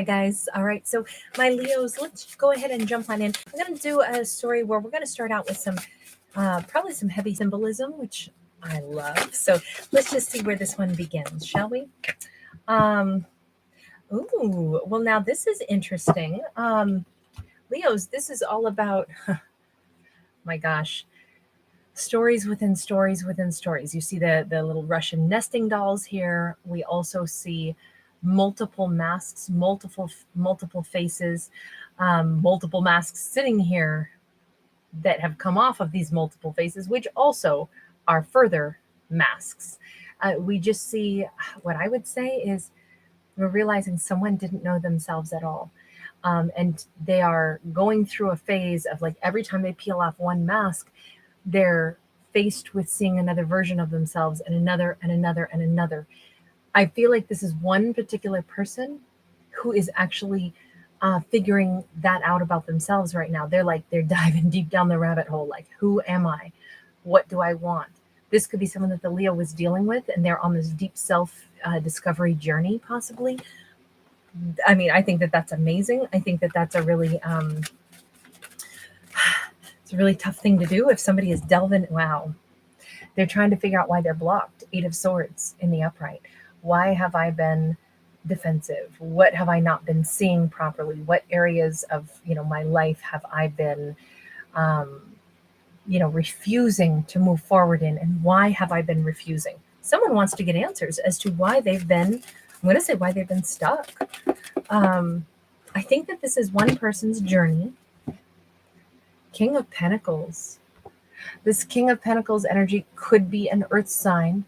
Hi guys. All right, so my Leos, let's go ahead and jump on in. I'm going to do a story where we're going to start out with some probably some heavy symbolism, which I love. So let's just see where this one begins, shall we? Ooh, well, now this is interesting. Leos, this is all about, my gosh, stories within stories within stories. You see the little Russian nesting dolls here. We also see multiple masks, multiple faces, multiple masks sitting here that have come off of these multiple faces, which also are further masks. We just see what I would say is we're realizing someone didn't know themselves at all. And they are going through a phase of like every time they peel off one mask, they're faced with seeing another version of themselves and another and another and another. I feel like this is one particular person who is actually figuring that out about themselves right now. They're diving deep down the rabbit hole. Like, who am I? What do I want? This could be someone that the Leo was dealing with, and they're on this deep self discovery journey, possibly. I mean, I think that that's amazing. I think that that's a really it's a really tough thing to do if somebody is delving. Wow, they're trying to figure out why they're blocked. 8 of Swords in the upright. Why have I been defensive? What have I not been seeing properly? What areas of my life have I been refusing to move forward in, and why have I been refusing? Someone wants to get answers as to why they've been, I'm going to say why they've been stuck. I think that this is one person's journey. King of Pentacles. This King of Pentacles energy could be an earth sign,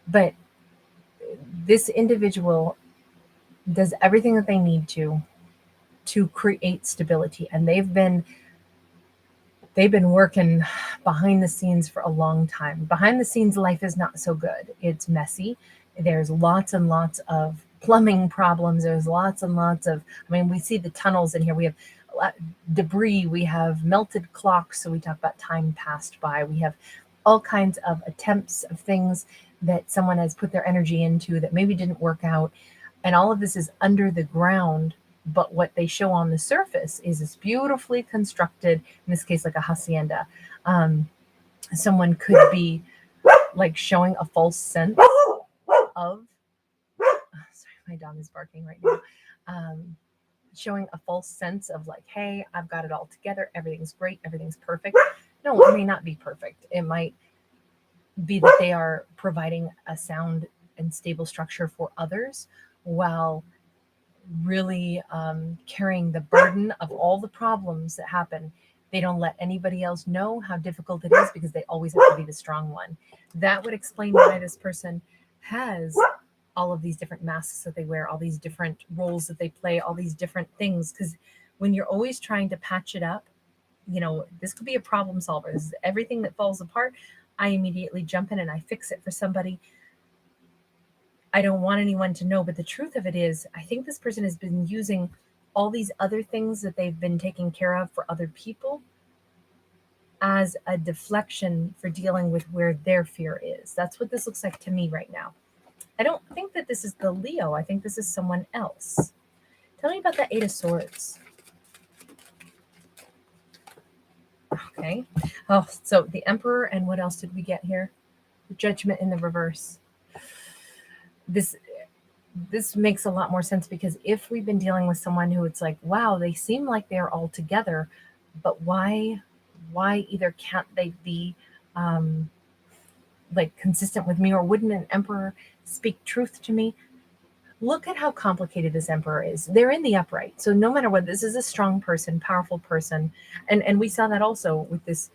but this individual does everything that they need to create stability, and they've been working behind the scenes for a long time. Behind the scenes, life is not so good. It's messy. There's lots and lots of plumbing problems. There's lots and lots of, we see the tunnels in here. We have debris. We have melted clocks. So we talk about time passed by. We have all kinds of attempts of things that someone has put their energy into that maybe didn't work out. And all of this is under the ground. But what they show on the surface is this beautifully constructed, in this case, like a hacienda. Someone could be like showing a false sense of, sorry, my dog is barking right now. Showing a false sense of like, hey, I've got it all together. Everything's great. Everything's perfect. No, it may not be perfect. It might be that they are providing a sound and stable structure for others while really carrying the burden of all the problems that happen. They don't let anybody else know how difficult it is because they always have to be the strong one. That would explain why this person has all of these different masks that they wear, all these different roles that they play, all these different things. Because when you're always trying to patch it up, this could be a problem solver. This is everything that falls apart. I immediately jump in and I fix it for somebody. I don't want anyone to know, but the truth of it is, I think this person has been using all these other things that they've been taking care of for other people as a deflection for dealing with where their fear is. That's what this looks like to me right now. I don't think that this is the Leo. I think this is someone else. Tell me about that 8 of Swords. Okay. Oh, so the Emperor, and what else did we get here? The Judgment in the reverse. This makes a lot more sense, because if we've been dealing with someone who it's like, wow, they seem like they're all together, but why either can't they be like consistent with me, or wouldn't an Emperor speak truth to me? Look at how complicated this Emperor is. They're in the upright. So no matter what, this is a strong person, powerful person. And we saw that also with this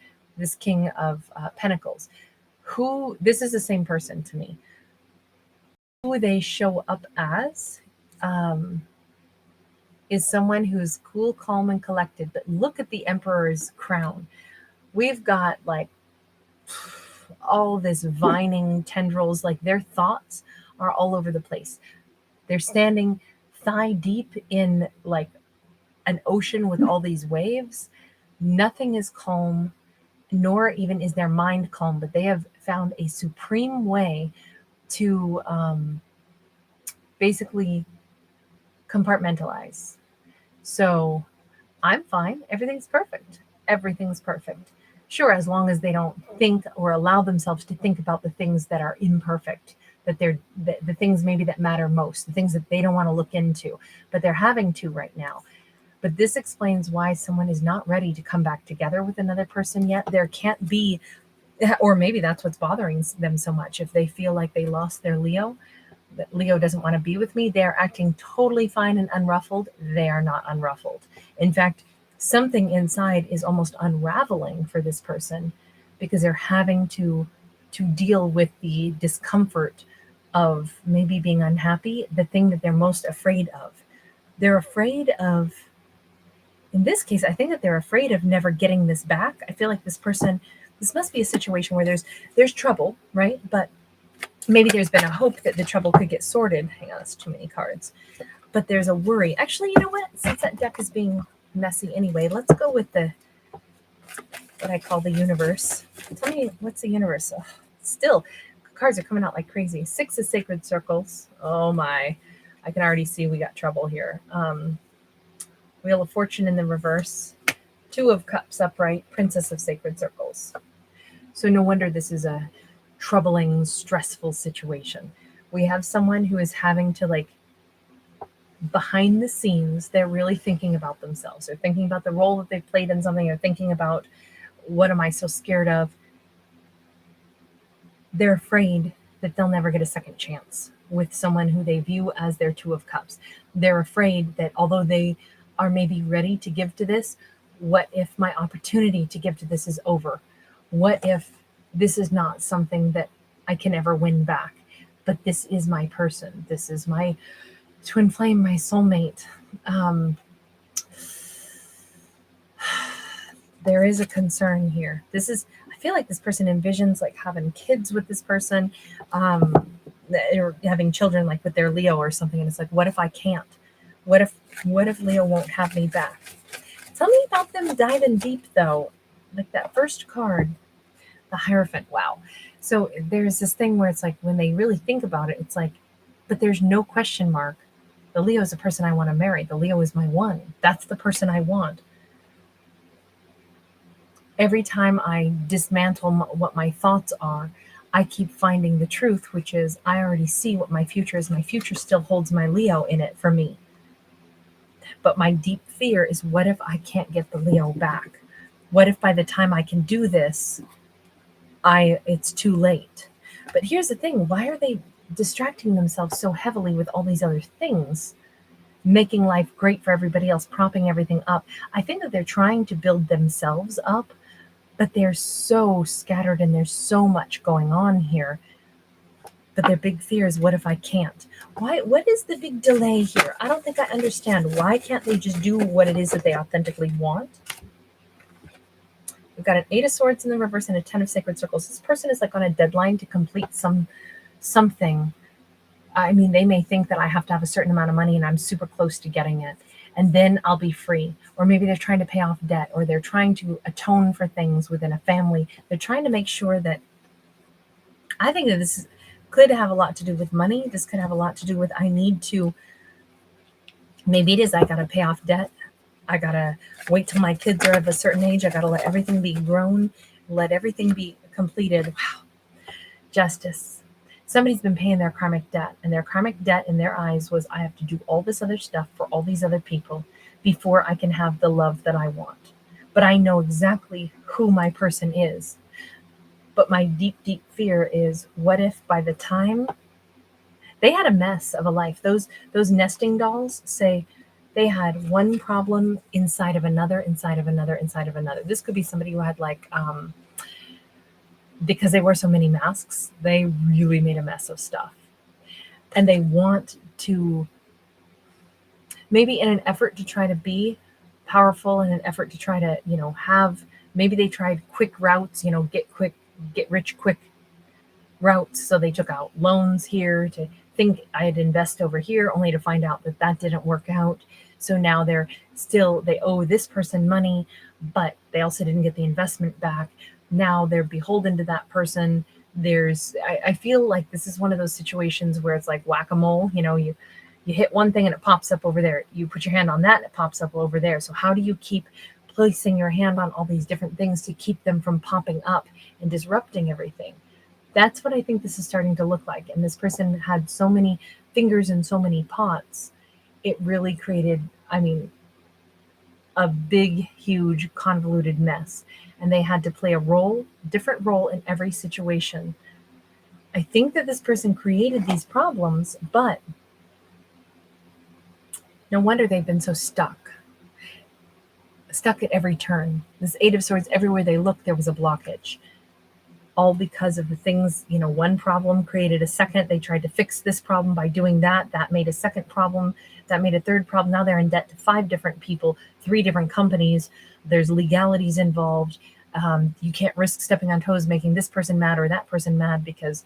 King of Pentacles. This is the same person to me. Who they show up as is someone who's cool, calm, and collected. But look at the Emperor's crown. We've got like all this vining tendrils, like their thoughts are all over the place. They're standing thigh deep in like an ocean with all these waves. Nothing is calm, nor even is their mind calm, but they have found a supreme way to basically compartmentalize. So I'm fine. Everything's perfect. Everything's perfect. Sure, as long as they don't think or allow themselves to think about the things that are imperfect, that they're the things maybe that matter most, the things that they don't want to look into, but they're having to right now. But this explains why someone is not ready to come back together with another person yet. There can't be, or maybe that's what's bothering them so much. If they feel like they lost their Leo, that Leo doesn't want to be with me, they're acting totally fine and unruffled. They are not unruffled. In fact, something inside is almost unraveling for this person because they're having to deal with the discomfort of maybe being unhappy, the thing that they're most afraid of. They're afraid of, in this case, I think that they're afraid of never getting this back. I feel like this person, this must be a situation where there's trouble, right? But maybe there's been a hope that the trouble could get sorted. Hang on, that's too many cards. But there's a worry. Actually, you know what? Since that deck is being messy anyway, let's go with what I call the universe. Tell me, what's the universe? Oh, still, cards are coming out like crazy. 6 of Sacred Circles. Oh my. I can already see we got trouble here. Wheel of Fortune in the reverse. 2 of Cups upright. Princess of Sacred Circles. So no wonder this is a troubling, stressful situation. We have someone who is having to, like, behind the scenes, they're really thinking about themselves. They're thinking about the role that they've played in something. They're thinking about, what am I so scared of? They're afraid that they'll never get a second chance with someone who they view as their 2 of Cups. They're afraid that although they are maybe ready to give to this, what if my opportunity to give to this is over? What if this is not something that I can ever win back? But this is my person. This is my twin flame, my soulmate. There is a concern here. I feel like this person envisions like having kids with this person, or having children like with their Leo or something. And it's like, what if I can't? What if Leo won't have me back? Tell me about them diving deep though. Like that first card, the Hierophant. Wow. So there's this thing where it's like, when they really think about it, it's like, but there's no question mark. The Leo is the person I want to marry. The Leo is my one. That's the person I want. Every time I dismantle what my thoughts are, I keep finding the truth, which is I already see what my future is. My future still holds my Leo in it for me. But my deep fear is, what if I can't get the Leo back? What if by the time I can do this, it's too late? But here's the thing. Why are they distracting themselves so heavily with all these other things, making life great for everybody else, propping everything up? I think that they're trying to build themselves up, but they're so scattered and there's so much going on here. But their big fear is, what if I can't? What is the big delay here? I don't think I understand. Why can't they just do what it is that they authentically want? We've got an 8 of Swords in the reverse and a 10 of Sacred Circles. This person is like on a deadline to complete something. I mean, they may think that I have to have a certain amount of money and I'm super close to getting it, and then I'll be free. Or maybe they're trying to pay off debt, or they're trying to atone for things within a family. They're trying to make sure that, I think that this could have a lot to do with money. This could have a lot to do with, maybe it is, I got to pay off debt. I got to wait till my kids are of a certain age. I got to let everything be grown, let everything be completed. Wow. Justice. Somebody's been paying their karmic debt, and their karmic debt in their eyes was, I have to do all this other stuff for all these other people before I can have the love that I want. But I know exactly who my person is. But my deep, deep fear is, what if by the time they had a mess of a life, those nesting dolls say they had one problem inside of another, inside of another, inside of another. This could be somebody who had because they wear so many masks, they really made a mess of stuff. And they want to, maybe in an effort to try to be powerful, in an effort to try to, maybe they tried quick routes, get rich quick routes. So they took out loans here to think I'd invest over here, only to find out that didn't work out. So now they owe this person money, but they also didn't get the investment back. Now they're beholden to that person. I feel like this is one of those situations where it's like whack-a-mole. You hit one thing and it pops up over there. You put your hand on that and it pops up over there. So how do you keep placing your hand on all these different things to keep them from popping up and disrupting everything? That's what I think this is starting to look like. And this person had so many fingers in so many pots. It really created, I mean, a big, huge, convoluted mess. And they had to play a different role in every situation. I think that this person created these problems, but no wonder they've been so stuck at every turn. This Eight of Swords, everywhere they looked, there was a blockage. All because of the things, one problem created a second. They tried to fix this problem by doing that. That made a second problem. That made a third problem. Now they're in debt to 5 different people, 3 different companies. There's legalities involved. You can't risk stepping on toes, making this person mad or that person mad because,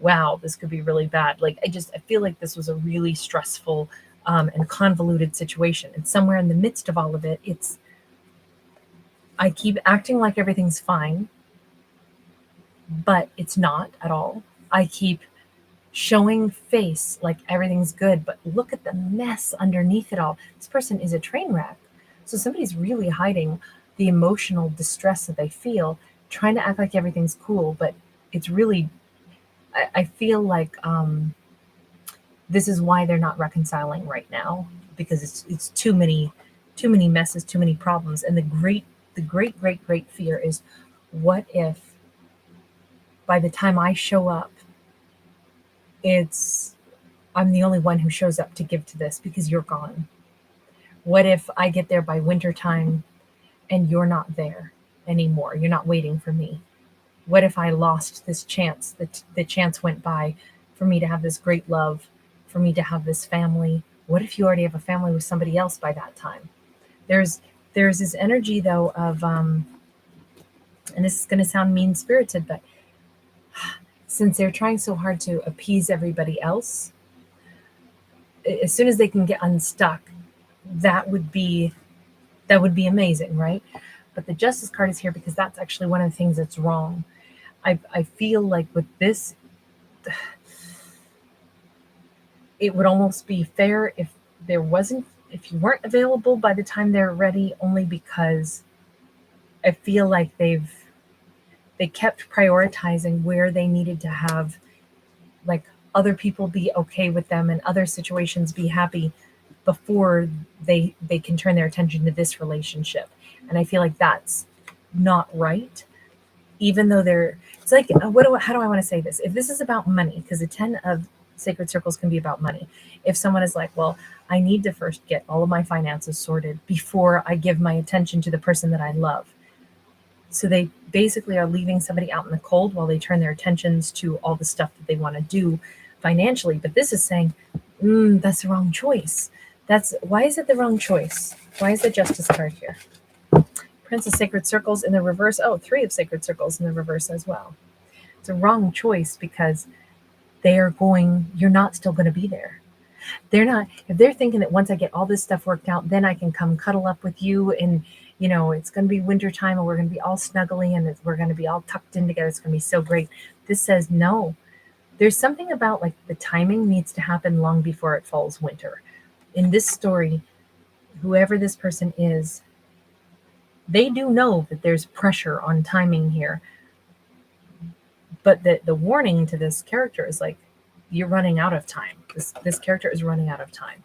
wow, this could be really bad. Like, I feel like this was a really stressful and convoluted situation. And somewhere in the midst of all of it, I keep acting like everything's fine, but it's not at all. I keep showing face like everything's good, but look at the mess underneath it all. This person is a train wreck. So somebody's really hiding the emotional distress that they feel, trying to act like everything's cool, but it's really, I feel like this is why they're not reconciling right now, because it's too many messes, too many problems. And the great fear is, what if by the time I show up, I'm the only one who shows up to give to this because you're gone? What if I get there by winter time and you're not there anymore? You're not waiting for me. What if I lost this chance? The chance went by for me to have this great love, for me to have this family. What if you already have a family with somebody else by that time? There's this energy though of, and this is going to sound mean-spirited, but since they're trying so hard to appease everybody else, as soon as they can get unstuck, that would be amazing, right? But the Justice card is here because that's actually one of the things that's wrong. I feel like with this, it would almost be fair if you weren't available by the time they're ready, only because I feel like they kept prioritizing where they needed to have like other people be okay with them and other situations be happy before they can turn their attention to this relationship. And I feel like that's not right. Even though it's like, how do I want to say this? If this is about money, because the 10 of Sacred Circles can be about money. If someone is like, well, I need to first get all of my finances sorted before I give my attention to the person that I love. So they basically are leaving somebody out in the cold while they turn their attentions to all the stuff that they want to do financially. But this is saying, that's the wrong choice. Why is it the wrong choice? Why is the Justice card here? Prince of Sacred Circles in the reverse. Oh, 3 of Sacred Circles in the reverse as well. It's a wrong choice because you're not still going to be there. If they're thinking that once I get all this stuff worked out, then I can come cuddle up with you and, it's going to be wintertime and we're going to be all snuggly and we're going to be all tucked in together. It's going to be so great. This says no. There's something about like the timing needs to happen long before it falls winter. In this story, whoever this person is, they do know that there's pressure on timing here. But the warning to this character is like, you're running out of time. This character is running out of time.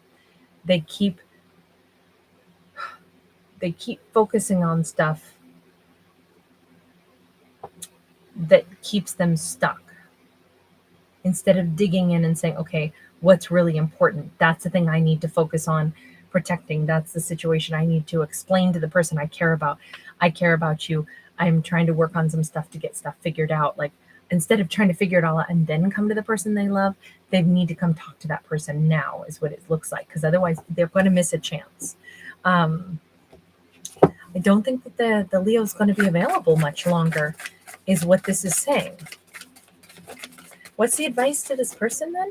They keep focusing on stuff that keeps them stuck, instead of digging in and saying, okay, what's really important? That's the thing I need to focus on protecting. That's the situation I need to explain to the person I care about. I care about you. I'm trying to work on some stuff to get stuff figured out. Like, instead of trying to figure it all out and then come to the person they love, they need to come talk to that person now, is what it looks like. Because otherwise they're going to miss a chance. I don't think that the Leo is going to be available much longer, is what this is saying. What's the advice to this person then?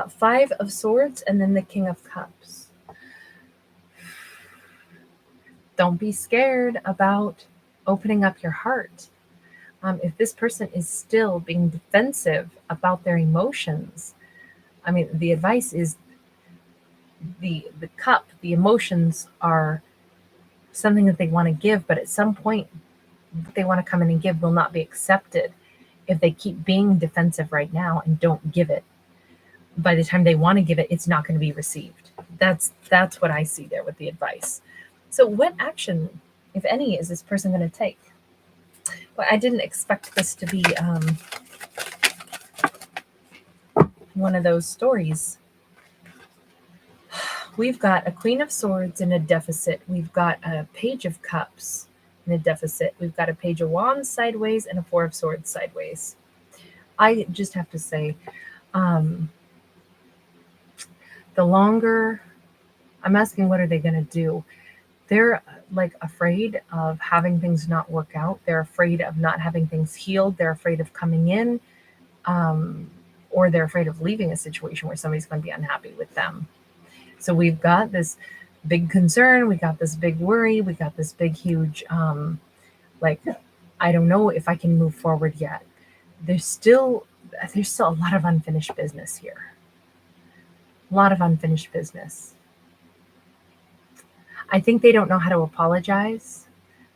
5 of Swords and then the King of Cups. Don't be scared about opening up your heart. If this person is still being defensive about their emotions, I mean, the advice is the cup, the emotions are something that they want to give, but at some point what they want to come in and give will not be accepted if they keep being defensive right now and don't give it. By the time they want to give it, it's not going to be received. That's what I see there with the advice. So what action, if any, is this person going to take? Well, I didn't expect this to be one of those stories. We've got a Queen of Swords in a deficit. We've got a Page of Cups in a deficit. We've got a Page of Wands sideways and a Four of Swords sideways. I just have to say, the longer I'm asking, what are they going to do? They're like afraid of having things not work out. They're afraid of not having things healed. They're afraid of coming in, or they're afraid of leaving a situation where somebody's going to be unhappy with them. So we've got this big concern. We got this big worry. We got this big, huge, like, I don't know if I can move forward yet. There's still a lot of unfinished business here. A lot of unfinished business. I think they don't know how to apologize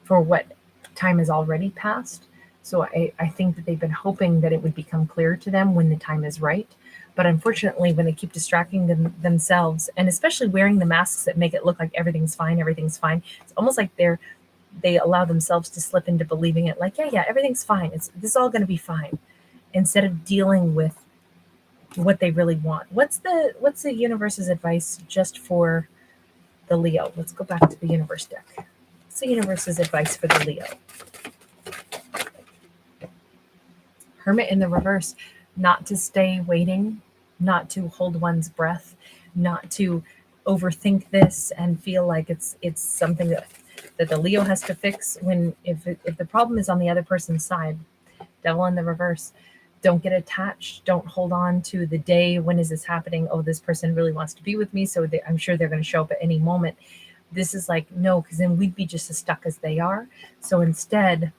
for what time has already passed. So I think that they've been hoping that it would become clear to them when the time is right. But unfortunately, when they keep distracting themselves, and especially wearing the masks that make it look like everything's fine, it's almost like they allow themselves to slip into believing it like, yeah, everything's fine. This is all going to be fine, instead of dealing with what they really want. What's the universe's advice just for the Leo? Let's go back to the universe deck. What's the universe's advice for the Leo? Hermit in the reverse. Not to stay waiting, not to hold one's breath, not to overthink this and feel like it's something that the Leo has to fix, when if the problem is on the other person's side. Devil in the reverse. Don't get attached. Don't hold on to the day. When is this happening? Oh, this person really wants to be with me, so I'm sure they're going to show up at any moment. This is like, no, because then we'd be just as stuck as they are. So instead,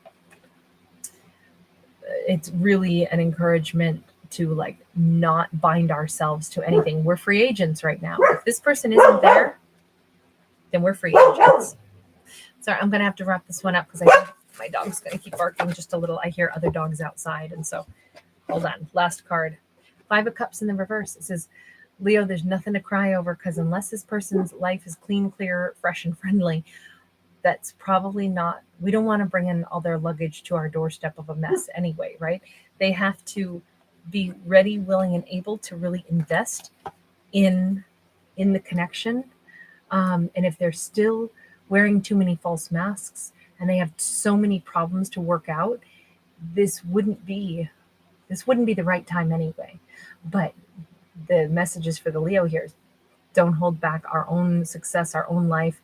it's really an encouragement to like not bind ourselves to anything. We're free agents right now. If this person isn't there, then we're free agents. Sorry, I'm going to have to wrap this one up because I think my dog's going to keep barking just a little. I hear other dogs outside, and so hold on. Last card. Five of Cups in the reverse. It says, Leo, there's nothing to cry over, because unless this person's life is clean, clear, fresh, and friendly, that's probably not, we don't want to bring in all their luggage to our doorstep of a mess anyway, right? They have to be ready, willing, and able to really invest in the connection. And if they're still wearing too many false masks and they have so many problems to work out, this wouldn't be the right time anyway. But the messages for the Leo here is, don't hold back our own success, our own life,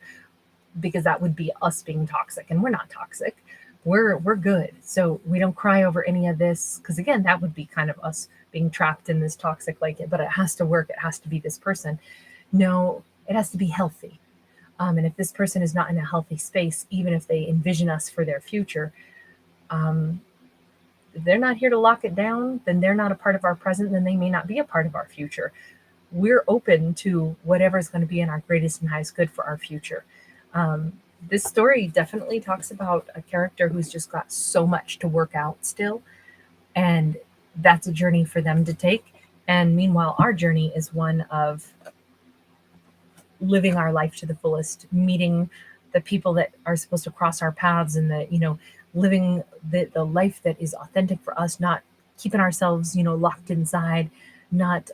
because that would be us being toxic, and we're not toxic. We're good. So we don't cry over any of this, because again, that would be kind of us being trapped in this toxic, like, but it has to work. It has to be this person. No, it has to be healthy. And if this person is not in a healthy space, even if they envision us for their future, if they're not here to lock it down, then they're not a part of our present, then they may not be a part of our future. We're open to whatever is going to be in our greatest and highest good for our future. This story definitely talks about a character who's just got so much to work out still, and that's a journey for them to take. And meanwhile, our journey is one of living our life to the fullest, meeting the people that are supposed to cross our paths, and living the life that is authentic for us, not keeping ourselves, locked inside, not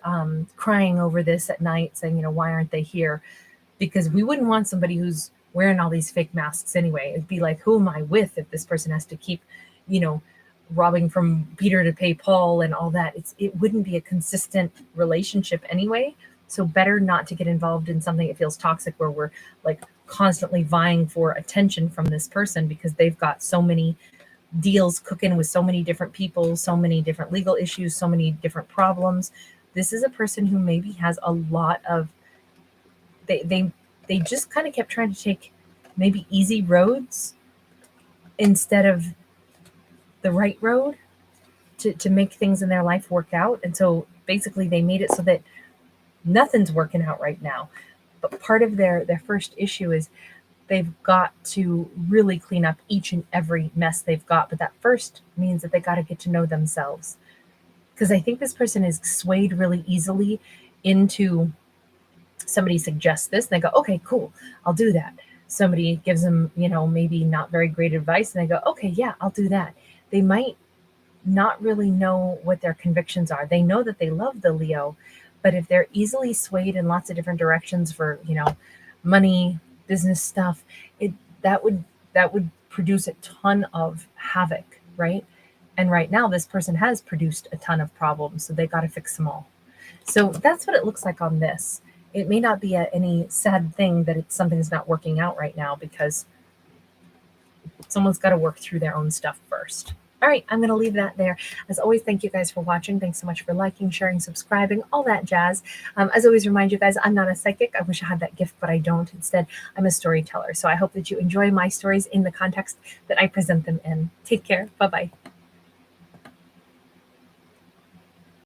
crying over this at night, saying, why aren't they here? Because we wouldn't want somebody who's wearing all these fake masks anyway. It'd be like, who am I with if this person has to keep, robbing from Peter to pay Paul and all that? It wouldn't be a consistent relationship anyway. So better not to get involved in something that feels toxic, where we're like constantly vying for attention from this person because they've got so many deals cooking with so many different people, so many different legal issues, so many different problems. This is a person who maybe has a lot of, they just kind of kept trying to take maybe easy roads instead of the right road to make things in their life work out. And so basically they made it so that nothing's working out right now. But part of their first issue is they've got to really clean up each and every mess they've got. But that first means that they got to get to know themselves. Because I think this person is swayed really easily into somebody suggests this, and they go, okay, cool, I'll do that. Somebody gives them, maybe not very great advice, and they go, okay, yeah, I'll do that. They might not really know what their convictions are. They know that they love the Leo, but if they're easily swayed in lots of different directions for, money, business stuff, that would produce a ton of havoc, right? And right now, this person has produced a ton of problems, so they got to fix them all. So that's what it looks like on this. It may not be any sad thing that something's not working out right now, because someone's got to work through their own stuff first. All right, I'm going to leave that there. As always, thank you guys for watching. Thanks so much for liking, sharing, subscribing, all that jazz. As always, remind you guys, I'm not a psychic. I wish I had that gift, but I don't. Instead, I'm a storyteller. So I hope that you enjoy my stories in the context that I present them in. Take care. Bye-bye.